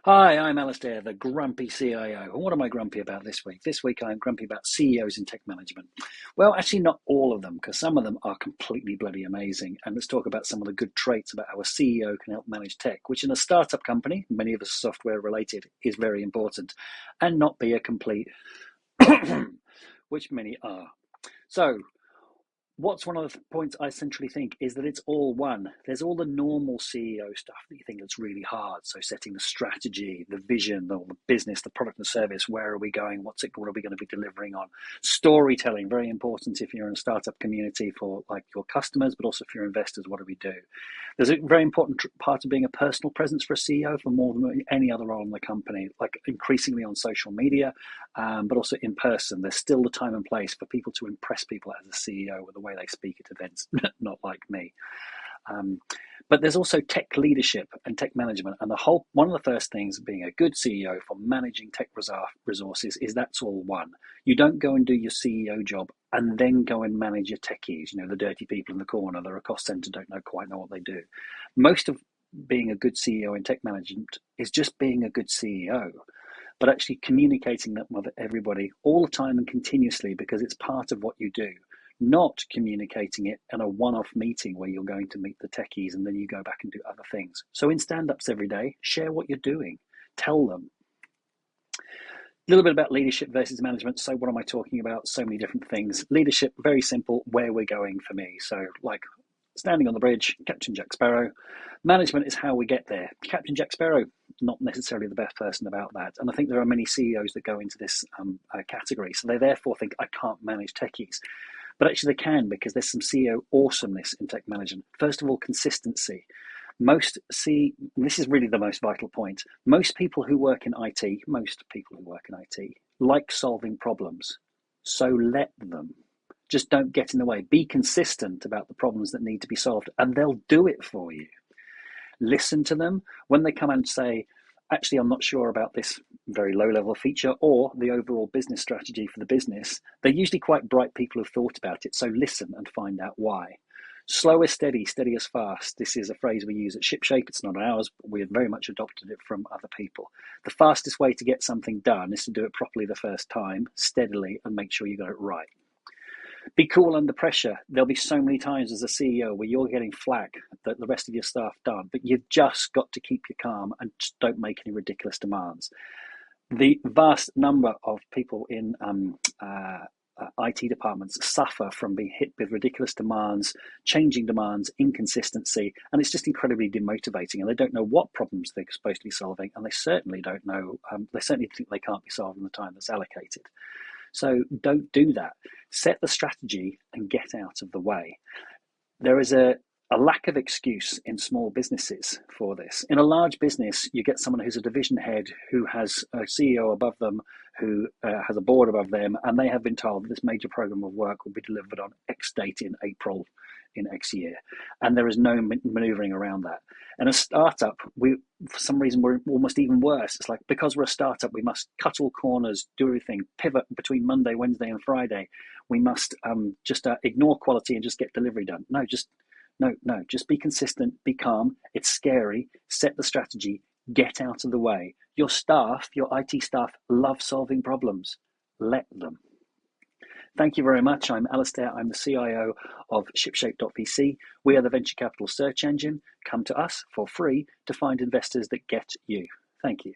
Hi, I'm Alistair, the grumpy CIO. And what am I grumpy about this week? This week I'm grumpy about CEOs in tech management. Well, actually, not all of them, because some of them are completely bloody amazing. And let's talk about some of the good traits about how a CEO can help manage tech, which in a startup company, many of us are software related, is very important, and not be a complete, which many are. So, what's one of the points I centrally think is that it's all one. There's all the normal CEO stuff that you think that's really hard. So setting the strategy, the vision, the business, the product and service, where are we going? What are we going to be delivering on? Storytelling, very important if you're in a startup community for like your customers, but also for your investors, what do we do? There's a very important part of being a personal presence for a CEO for more than any other role in the company, like increasingly on social media, but also in person. There's still the time and place for people to impress people as a CEO with the way they speak at events, not like me. Um, but there's also tech leadership and tech management. And one of the first things being a good CEO for managing tech resources is that's all one. You don't go and do your CEO job and then go and manage your techies, the dirty people in the corner, they're a cost center, don't quite know what they do. Most of being a good CEO in tech management is just being a good CEO, but actually communicating that with everybody all the time and continuously because it's part of what you do, not communicating it in a one-off meeting where you're going to meet the techies and then you go back and do other things. So in stand-ups every day, share what you're doing, tell them. A little bit about leadership versus management. So what am I talking about? So many different things. Leadership, very simple, where we're going for me. So like standing on the bridge, Captain Jack Sparrow. Management is how we get there. Captain Jack Sparrow, not necessarily the best person about that. And I think there are many CEOs that go into this category. So they therefore think, I can't manage techies. But actually they can, because there's some CEO awesomeness in tech management. First of all, consistency. This is really the most vital point. Most people who work in IT like solving problems. So let them. Just don't get in the way. Be consistent about the problems that need to be solved, and they'll do it for you. Listen to them when they come and say, actually, I'm not sure about this very low level feature or the overall business strategy for the business. They're usually quite bright people who've thought about it. So listen and find out why. Slow is steady, steady is fast. This is a phrase we use at ShipShape. It's not ours, but we have very much adopted it from other people. The fastest way to get something done is to do it properly the first time, steadily, and make sure you got it right. Be cool under pressure. There'll be so many times as a CEO where you're getting flack that the rest of your staff don't, but you've just got to keep your calm and just don't make any ridiculous demands. The vast number of people in IT departments suffer from being hit with ridiculous demands, changing demands, inconsistency, and it's just incredibly demotivating. And they don't know what problems they're supposed to be solving, and they certainly don't know. They certainly think they can't be solved in the time that's allocated. So don't do that. Set the strategy and get out of the way. There is a lack of excuse in small businesses for this. In a large business, you get someone who's a division head who has a CEO above them, who has a board above them, and they have been told that this major program of work will be delivered on X date in April in X year. And there is no maneuvering around that. And a startup, for some reason, we're almost even worse. It's like, because we're a startup, we must cut all corners, do everything, pivot between Monday, Wednesday, and Friday. We must just ignore quality and just get delivery done. No, just be consistent, be calm. It's scary. Set the strategy, get out of the way. Your staff, your IT staff, love solving problems. Let them. Thank you very much. I'm Alistair. I'm the CIO of ShipShape.vc. We are the venture capital search engine. Come to us for free to find investors that get you. Thank you.